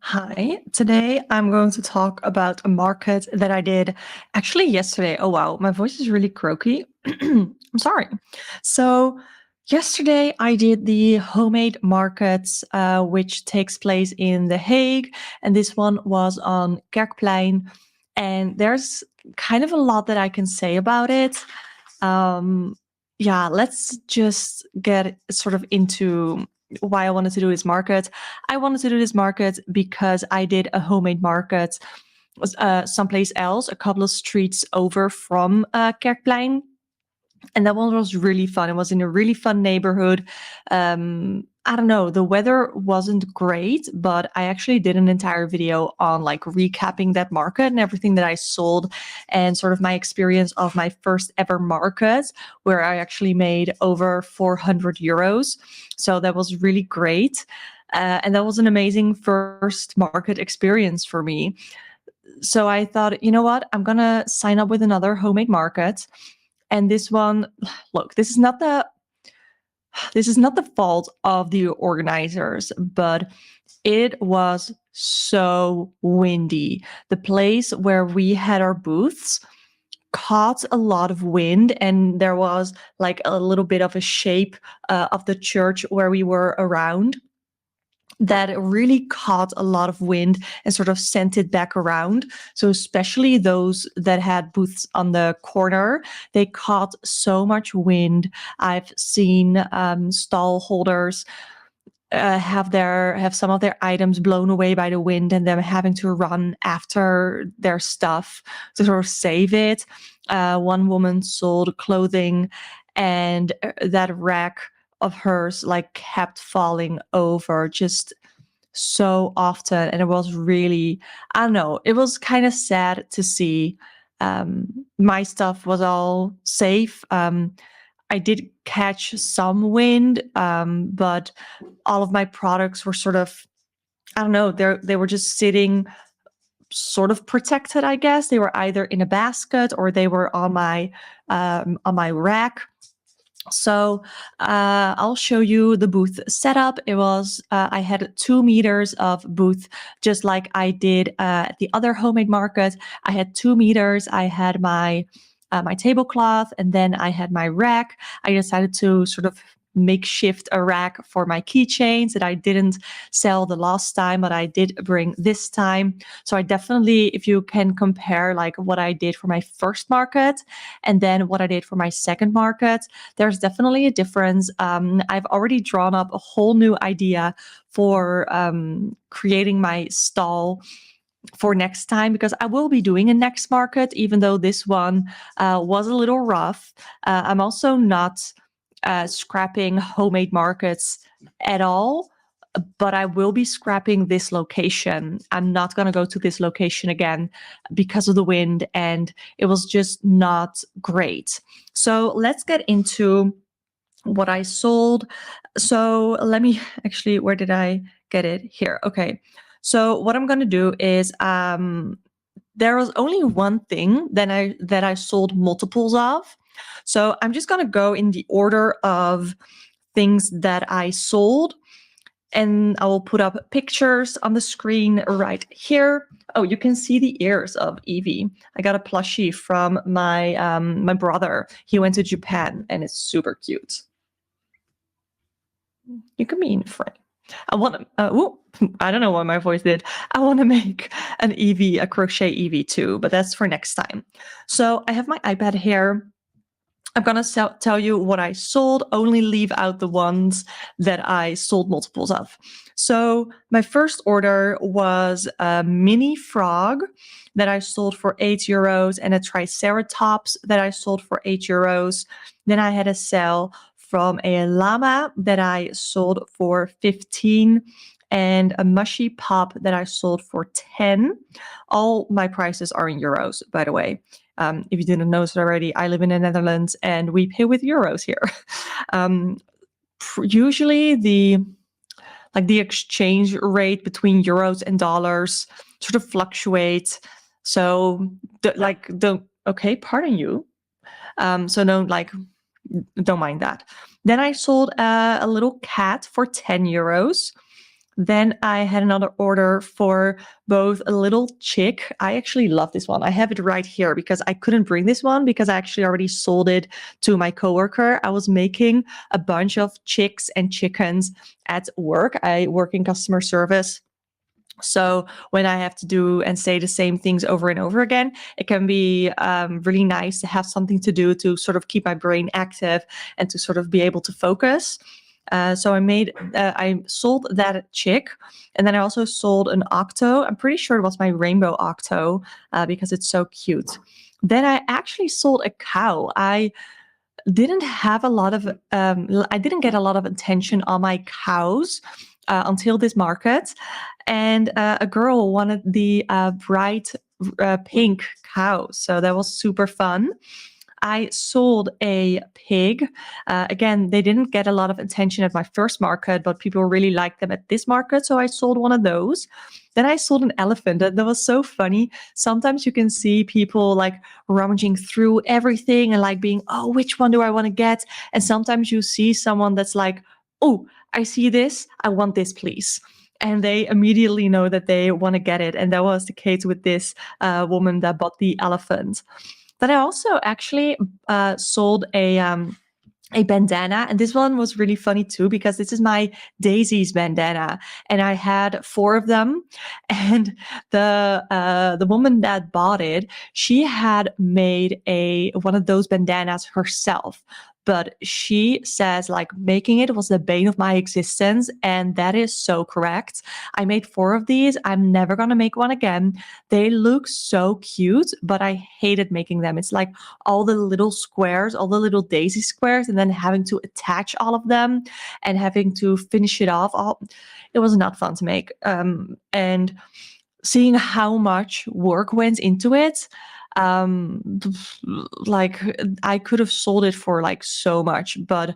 Hi, today I'm going to talk about a market that I did actually yesterday. Oh wow, my voice is really croaky. I'm sorry. So, yesterday I did the homemade market, which takes place in The Hague, and this one was on Kerkplein. And there's kind of a lot that I can say about it. Um, yeah, let's just get sort of into why I wanted to do this market. I wanted to do this market because I did a homemade market someplace else, a couple of streets over from Kerkplein. And that one was really fun. It was in a really fun neighborhood. I don't know, the weather wasn't great, but I actually did an entire video on like recapping that market and everything that I sold and sort of my experience of my first ever market where I actually made over 400 euros. So that was really great. And that was an amazing first market experience for me. So I thought, you know what? I'm going to sign up with another homemade market. And this one, look, this is not the fault of the organizers, but it was so windy. The place where we had our booths caught a lot of wind, and there was like a little bit of a shape of the church where we were around that really caught a lot of wind and sort of sent it back around. So especially those that had booths on the corner, they caught so much wind. I've seen stall holders have some of their items blown away by the wind and them having to run after their stuff to sort of save it. One woman sold clothing, and that rack of hers like kept falling over just so often, and it was really, I don't know, it was kind of sad to see. My stuff was all safe. I did catch some wind, but all of my products were sort of, I don't know, they were just sitting sort of protected, I guess. They were either in a basket or they were on my rack. So I'll show you the booth setup. It was I had 2 meters of booth, just like I did at the other homemade market. I had 2 meters. I had my tablecloth, and then I had my rack. I decided to sort of makeshift a rack for my keychains that I didn't sell the last time, but I did bring this time. So I definitely, if you can compare like what I did for my first market and then what I did for my second market, there's definitely a difference. I've already drawn up a whole new idea for creating my stall for next time, because I will be doing a next market, even though this one was a little rough. I'm also not scrapping homemade markets at all, but I will be scrapping this location. I'm not going to go to this location again because of the wind, and it was just not great. So let's get into what I sold. So let me actually, where did I get it? Here. Okay. So what I'm going to do is there was only one thing that I sold multiples of. So I'm just going to go in the order of things that I sold, and I will put up pictures on the screen right here. Oh, you can see the ears of Evie. I got a plushie from my brother. He went to Japan, and it's super cute. You can be in frame. I want to, I don't know what my voice did. I want to make an Eevee, a crochet Eevee too, but that's for next time. So I have my iPad here. I'm going to tell you what I sold, only leave out the ones that I sold multiples of. So my first order was a mini frog that I sold for 8 euros and a triceratops that I sold for 8 euros. Then I had a sale from a llama that I sold for 15 and a mushy pop that I sold for 10. All my prices are in euros, by the way. If you didn't know it already, I live in the Netherlands and we pay with euros here. Usually the exchange rate between euros and dollars sort of fluctuates. So okay, pardon you. So don't mind that. Then I sold a little cat for 10 euros. Then I had another order for both a little chick. I actually love this one. I have it right here because I couldn't bring this one because I actually already sold it to my coworker. I was making a bunch of chicks and chickens at work. I work in customer service. So when I have to do and say the same things over and over again, it can be really nice to have something to do to sort of keep my brain active and to sort of be able to focus. So I sold that chick, and then I also sold an octo. I'm pretty sure it was my rainbow octo because it's so cute. Then I actually sold a cow. Didn't have a lot of I didn't get a lot of attention on my cows until this market, and a girl wanted the bright pink cow, so that was super fun. I sold a pig. Again, they didn't get a lot of attention at my first market, but people really liked them at this market, so I sold one of those. Then I sold an elephant. That was so funny. Sometimes you can see people like rummaging through everything and like being, oh, which one do I want to get? And sometimes you see someone that's like, oh, I see this. I want this, please. And they immediately know that they want to get it. And that was the case with this woman that bought the elephant. Then I also actually sold a bandana, and this one was really funny too because this is my daisies bandana, and I had 4 of them. And the woman that bought it, she had made one of those bandanas herself. But she says like making it was the bane of my existence, and that is so correct. I made 4 of these. I'm never gonna make one again. They look so cute, but I hated making them. It's like all the little squares, all the little daisy squares, and then having to attach all of them and having to finish it off. It was not fun to make. And seeing how much work went into it, like I could have sold it for like so much, but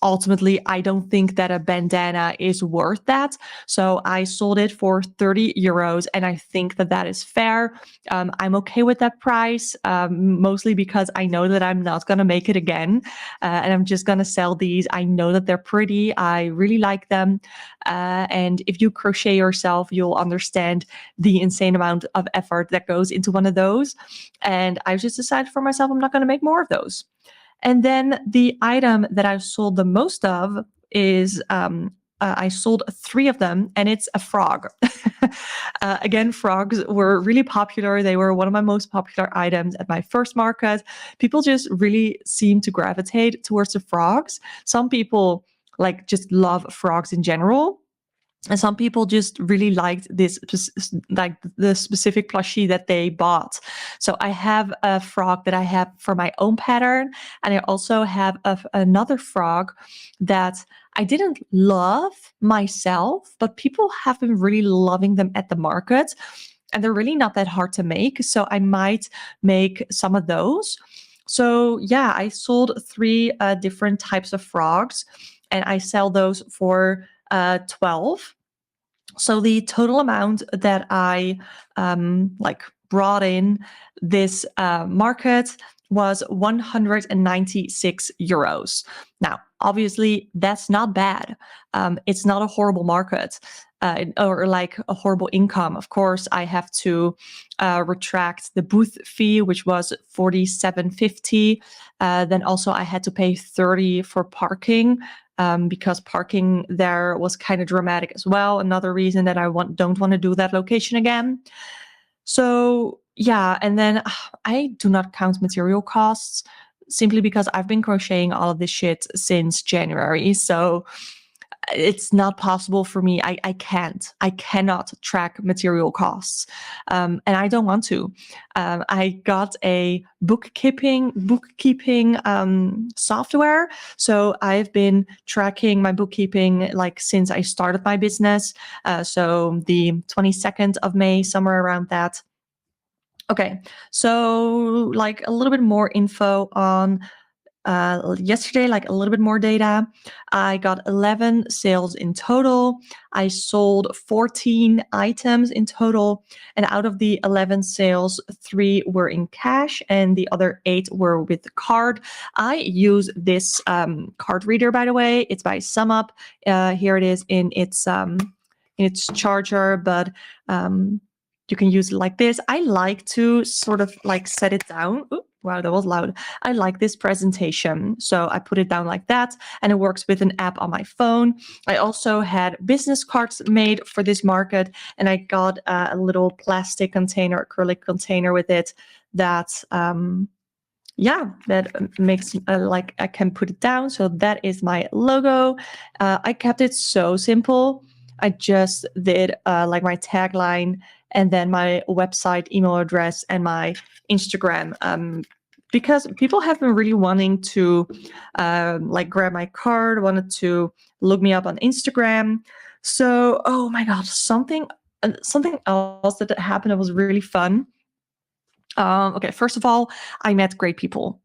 ultimately, I don't think that a bandana is worth that. So I sold it for 30 euros, and I think that that is fair. I'm okay with that price, mostly because I know that I'm not going to make it again, and I'm just going to sell these. I know that they're pretty. I really like them. And if you crochet yourself, you'll understand the insane amount of effort that goes into one of those. And I've just decided for myself, I'm not going to make more of those. And then the item that I've sold the most of is I sold 3 of them, and it's a frog. Again, frogs were really popular. They were one of my most popular items at my first market. People just really seem to gravitate towards the frogs. Some people like just love frogs in general. And some people just really liked this, like the specific plushie that they bought. So I have a frog that I have for my own pattern. And I also have another frog that I didn't love myself, but people have been really loving them at the market. And they're really not that hard to make. So I might make some of those. So yeah, I sold 3 different types of frogs, and I sell those for 12. So the total amount that I like brought in this market was 196 euros. Now, obviously, that's not bad. It's not a horrible market or like a horrible income. Of course, I have to retract the booth fee, which was 47.50. Then also I had to pay 30 for parking. Because parking there was kind of dramatic as well. Another reason that I don't want to do that location again. So yeah, and then I do not count material costs simply because I've been crocheting all of this shit since January. So it's not possible for me. I cannot track material costs. And I don't want to. I got a bookkeeping software. So I've been tracking my bookkeeping like since I started my business. So the 22nd of May, somewhere around that. Okay, so like a little bit more info on yesterday, like a little bit more data. I got 11 sales in total. I sold 14 items in total. And out of the 11 sales, 3 were in cash and the other 8 were with the card. I use this card reader, by the way. It's by SumUp. Here it is in its in its charger, but you can use it like this. I like to sort of like set it down. Ooh, wow, that was loud. I like this presentation. So I put it down like that, and it works with an app on my phone. I also had business cards made for this market, and I got a little plastic container, acrylic container with it that that makes like I can put it down. So that is my logo. I kept it so simple. I just did like my tagline and then my website, email address, and my Instagram. Because people have been really wanting to like grab my card, wanted to look me up on Instagram. So, oh my God, something else that happened that was really fun. Okay, first of all, I met great people.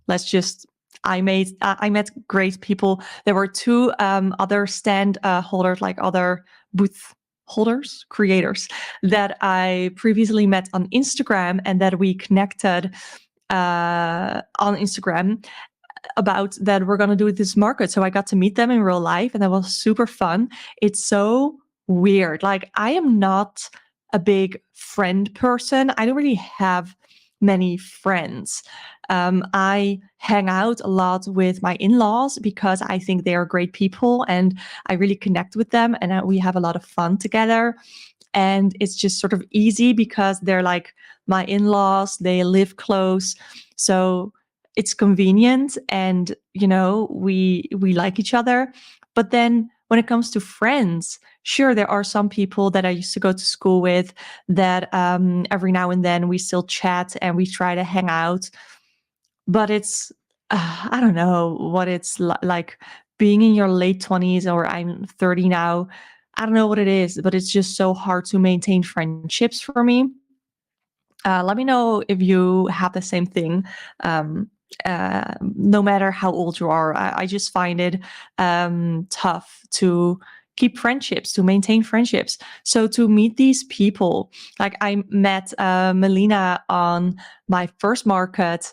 I met great people. There were two other stand holders, like other booth holders, creators that I previously met on Instagram, and that we connected on Instagram about that we're going to do this market. So I got to meet them in real life, and that was super fun. It's so weird. Like, I am not a big friend person. I don't really have many friends. I hang out a lot with my in-laws because I think they are great people and I really connect with them, and we have a lot of fun together. And it's just sort of easy because they're like my in-laws, they live close. So it's convenient, and we like each other. But then when it comes to friends, sure, there are some people that I used to go to school with that every now and then we still chat and we try to hang out. But it's I don't know what it's like being in your late 20s, or I'm 30 now. I don't know what it is, but it's just so hard to maintain friendships for me. Let me know if you have the same thing. No matter how old you are, I just find it tough to keep friendships, to maintain friendships. So to meet these people, like I met Melina on my first market.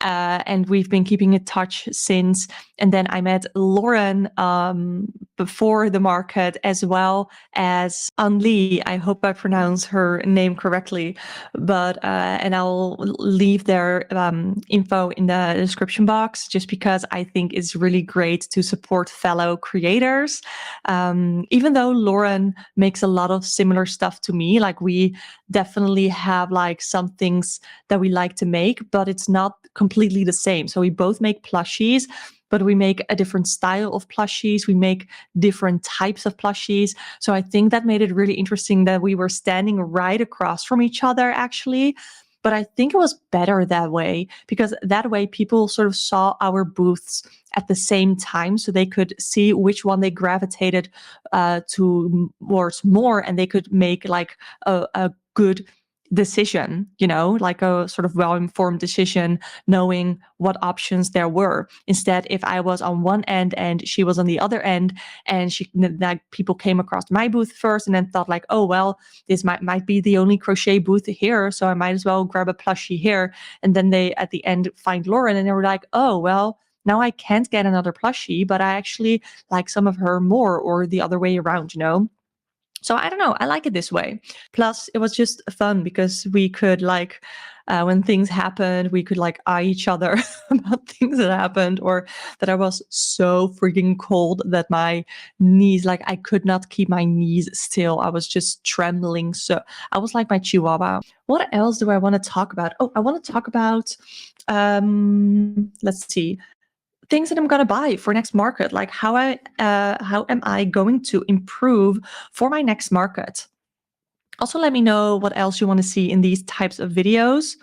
And we've been keeping in touch since. And then I met Lauren before the market, as well as Anli. I hope I pronounce her name correctly, but and I'll leave their info in the description box, just because I think it's really great to support fellow creators. Even though Lauren makes a lot of similar stuff to me, like we definitely have like some things that we like to make, but it's not completely the same. So we both make plushies, but we make a different style of plushies. We make different types of plushies. So I think that made it really interesting that we were standing right across from each other, actually. But I think it was better that way, because that way people sort of saw our booths at the same time, so they could see which one they gravitated towards more, and they could make like a good decision, like a sort of well-informed decision, knowing what options there were. Instead, if I was on one end and she was on the other end, and like people came across my booth first and then thought like, oh, well, this might be the only crochet booth here, so I might as well grab a plushie here. And then they at the end find Lauren and they were like, oh, well, now I can't get another plushie, but I actually like some of her more, or the other way around, So I don't know. I like it this way. Plus, it was just fun because we could like, when things happened, we could like eye each other about things that happened, or that I was so freaking cold that my knees, like I could not keep my knees still. I was just trembling. So I was like my chihuahua. What else do I want to talk about? Oh, I want to talk about, let's see, things that I'm going to buy for next market, like how am I going to improve for my next market. Also, let me know what else you want to see in these types of videos,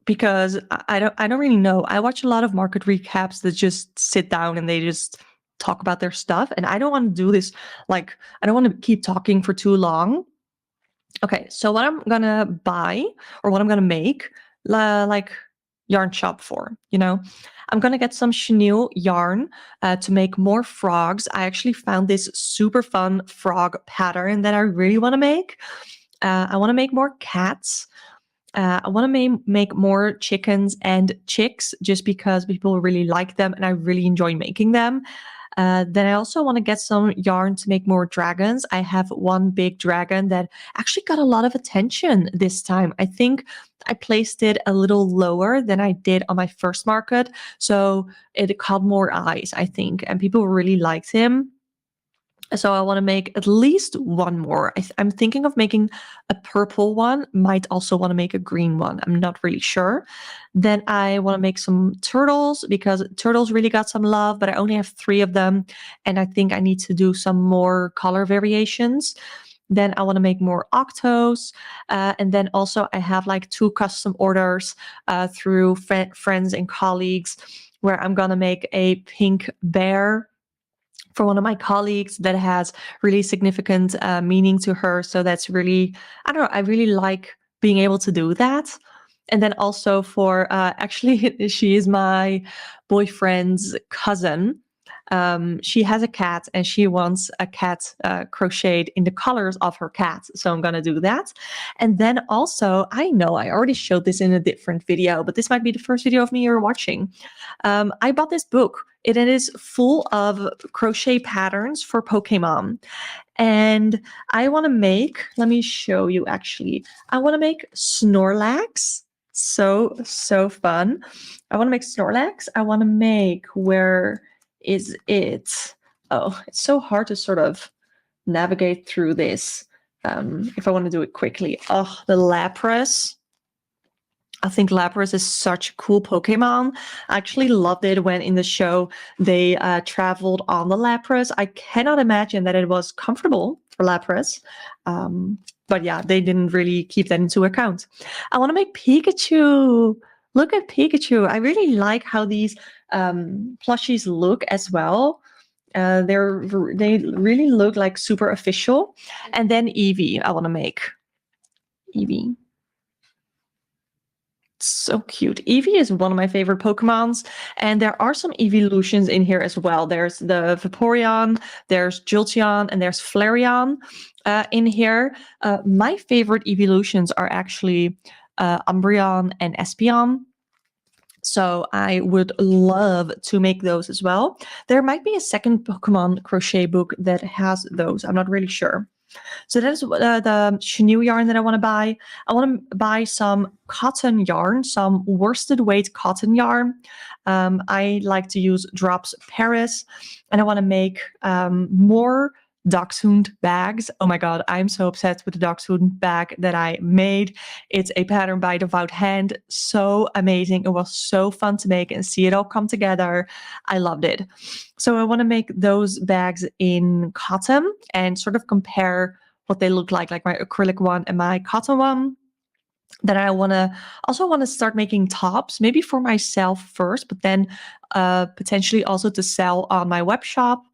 because I don't really know. I watch a lot of market recaps that just sit down and they just talk about their stuff, and I don't want to do this. Like, I don't want to keep talking for too long. Okay, so what I'm gonna buy, or what I'm gonna make, like yarn shop for, I'm gonna get some chenille yarn to make more frogs. I actually found this super fun frog pattern that I really want to make. I want to make more cats. I want to make more chickens and chicks, just because people really like them and I really enjoy making them. Then I also want to get some yarn to make more dragons. I have one big dragon that actually got a lot of attention this time. I think I placed it a little lower than I did on my first market. So it caught more eyes, I think, and people really liked him. So I want to make at least one more. I'm thinking of making a purple one, might also want to make a green one. I'm not really sure. Then I want to make some turtles because turtles really got some love, but I only have 3 of them. And I think I need to do some more color variations. Then I want to make more octos. And then also I have like 2 custom orders through friends and colleagues where I'm going to make a pink bear for one of my colleagues that has really significant meaning to her. So that's really, I don't know, I really like being able to do that. And then also for, actually, she is my boyfriend's cousin. She has a cat and she wants a cat crocheted in the colors of her cat. So I'm going to do that. And then also, I know I already showed this in a different video, but this might be the first video of me you're watching. I bought this book. It is full of crochet patterns for Pokemon. And I want to make, let me show you actually. I want to make Snorlax. So fun. I want to make Snorlax. I want to make, where is it? Oh, it's so hard to sort of navigate through this if I want to do it quickly. Oh, the Lapras. I think Lapras is such a cool Pokemon. I actually loved it when in the show they traveled on the Lapras. I cannot imagine that it was comfortable for Lapras. But yeah, they didn't really keep that into account. I want to make Pikachu. Look at Pikachu. I really like how these plushies look as well. They really look like super official. And then Eevee, I want to make. Eevee. So cute. Eevee is one of my favorite Pokemons, and there are some evolutions in here as well. There's the Vaporeon, there's Jolteon, and there's Flareon in here. My favorite evolutions are actually Umbreon and Espeon. So I would love to make those as well. There might be a second Pokemon crochet book that has those. I'm not really sure. So that is the chenille yarn that I want to buy. I want to buy some cotton yarn, some worsted weight cotton yarn. I like to use Drops Paris, and I want to make more Dachshund bags. Oh my god, I'm so obsessed with the Dachshund bag that I made. It's a pattern by Devout Hand. So amazing. It was so fun to make and see it all come together. I loved it. So I want to make those bags in cotton and sort of compare what they look like my acrylic one and my cotton one. Then I also want to start making tops, maybe for myself first, but then potentially also to sell on my web shop.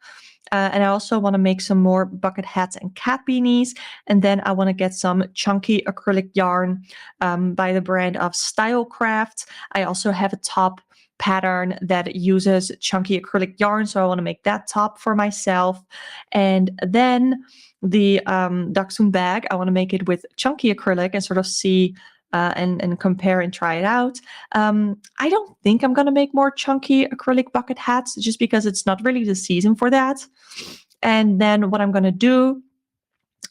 And I also want to make some more bucket hats and cat beanies. And then I want to get some chunky acrylic yarn by the brand of Stylecraft. I also have a top pattern that uses chunky acrylic yarn, so I want to make that top for myself. And then the Dachshund bag, I want to make it with chunky acrylic and sort of see and compare and try it out. I don't think I'm going to make more chunky acrylic bucket hats just because it's not really the season for that. And then what I'm going to do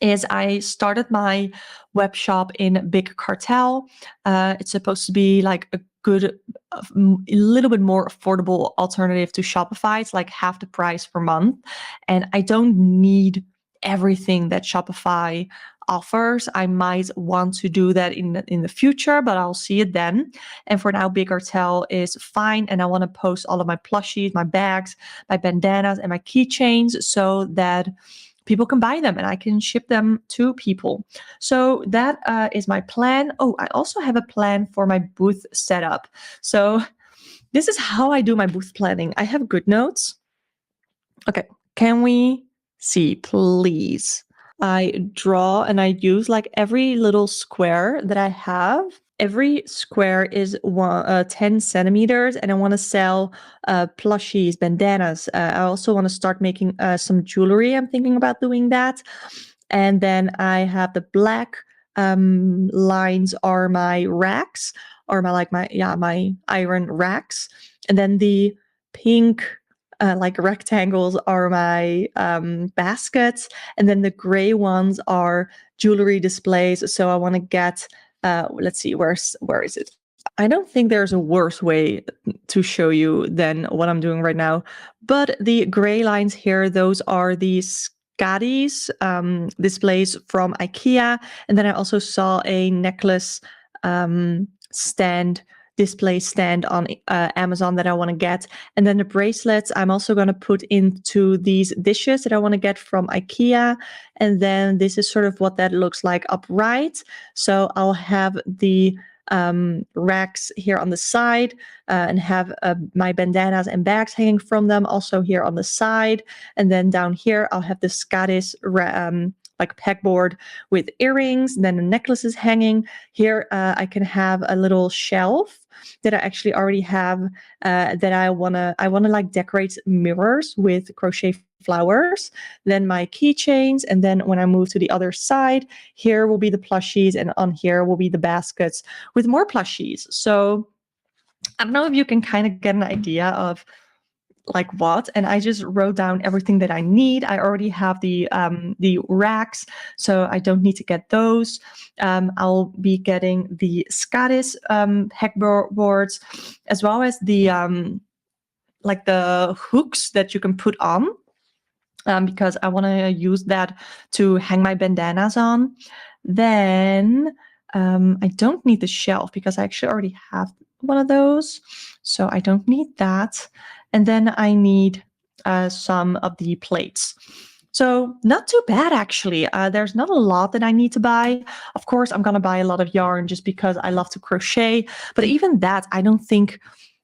is I started my web shop in Big Cartel. It's supposed to be like a good, a little bit more affordable alternative to Shopify. It's like half the price per month. And I don't need everything that Shopify offers. I might want to do that in the future, but I'll see it then. And for now, Big Cartel is fine. And I want to post all of my plushies, my bags, my bandanas, and my keychains so that people can buy them and I can ship them to people. So that is my plan. Oh, I also have a plan for my booth setup. So this is how I do my booth planning. I have GoodNotes. Okay, can we see, please? I draw and I use like every little square that I have. Every square is 10 centimeters, and I want to sell plushies, bandanas. I also want to start making some jewelry. I'm thinking about doing that. And then I have the black lines are my racks, or my iron racks. And then the pink like rectangles are my baskets, and then the gray ones are jewelry displays. So I want to get, let's see, where is it? I don't think there's a worse way to show you than what I'm doing right now. But the gray lines here, those are the Scotties displays from IKEA. And then I also saw a necklace display stand on Amazon that I want to get. And then the bracelets I'm also going to put into these dishes that I want to get from IKEA. And then this is sort of what that looks like upright. So I'll have the racks here on the side and have my bandanas and bags hanging from them also here on the side. And then down here I'll have the Scottish like pegboard with earrings, and then the necklaces hanging. Here I can have a little shelf that I actually already have that I wanna like decorate mirrors with crochet flowers, then my keychains, and then when I move to the other side, here will be the plushies, and on here will be the baskets with more plushies. So I don't know if you can kind of get an idea of like what, and I just wrote down everything that I need. I already have the racks, so I don't need to get those. I'll be getting the Scottish headboards, as well as the like the hooks that you can put on, because I want to use that to hang my bandanas on. Then I don't need the shelf because I actually already have one of those, so I don't need that. And then I need some of the plates. So not too bad, actually. There's not a lot that I need to buy. Of course, I'm going to buy a lot of yarn just because I love to crochet. But even that, I don't think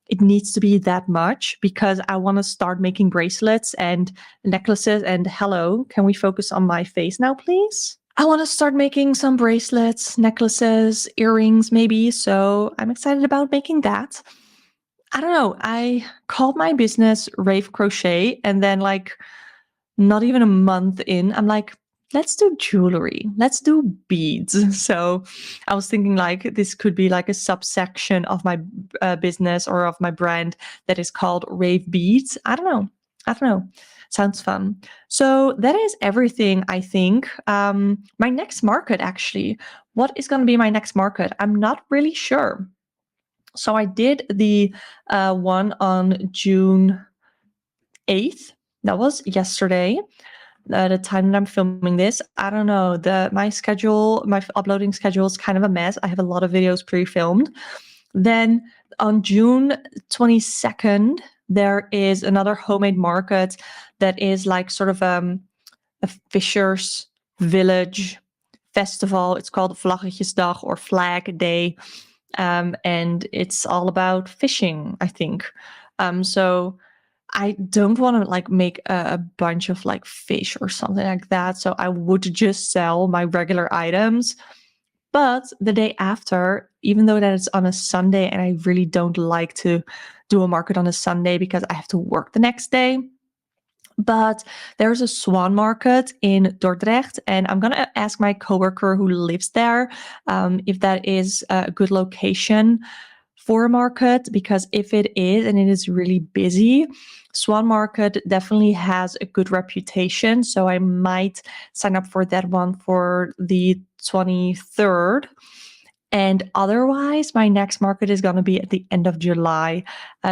it needs to be that much, because I want to start making bracelets and necklaces. And hello, can we focus on my face now, please? I want to start making some bracelets, necklaces, earrings, maybe. So I'm excited about making that. I don't know. I called my business Rave Crochet, and then like not even a month in, I'm like, let's do jewelry. Let's do beads. So I was thinking like this could be like a subsection of my business or of my brand that is called Rave Beads. I don't know. Sounds fun. So that is everything, I think. My next market, actually. What is going to be my next market? I'm not really sure. So I did the one on June 8th. That was yesterday, the time that I'm filming this. I don't know. My uploading schedule is kind of a mess. I have a lot of videos pre-filmed. Then on June 22nd, there is another homemade market that is like sort of a Fishers Village festival. It's called Vlaggetjesdag or Flag Day. And it's all about fishing, I think. So I don't want to like make a bunch of like fish or something like that. So I would just sell my regular items. But the day after, even though that is on a Sunday, and I really don't like to do a market on a Sunday because I have to work the next day. But there's a swan market in Dordrecht, and I'm going to ask my coworker who lives there if that is a good location for a market, because if it is and it is really busy, Swan Market definitely has a good reputation. So I might sign up for that one for the 23rd. And otherwise, my next market is going to be at the end of July,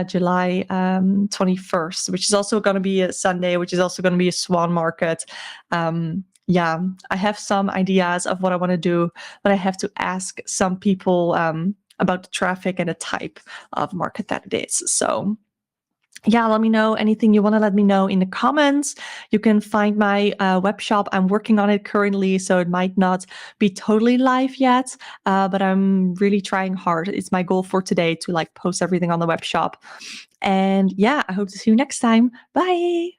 July 21st, which is also going to be a Sunday, which is also going to be a swan market. Yeah, I have some ideas of what I want to do, but I have to ask some people about the traffic and the type of market that it is. So yeah, let me know anything you want to let me know in the comments. You can find my web shop. I'm working on it currently, so it might not be totally live yet, but I'm really trying hard. It's my goal for today to like post everything on the web shop. And yeah, I hope to see you next time. Bye.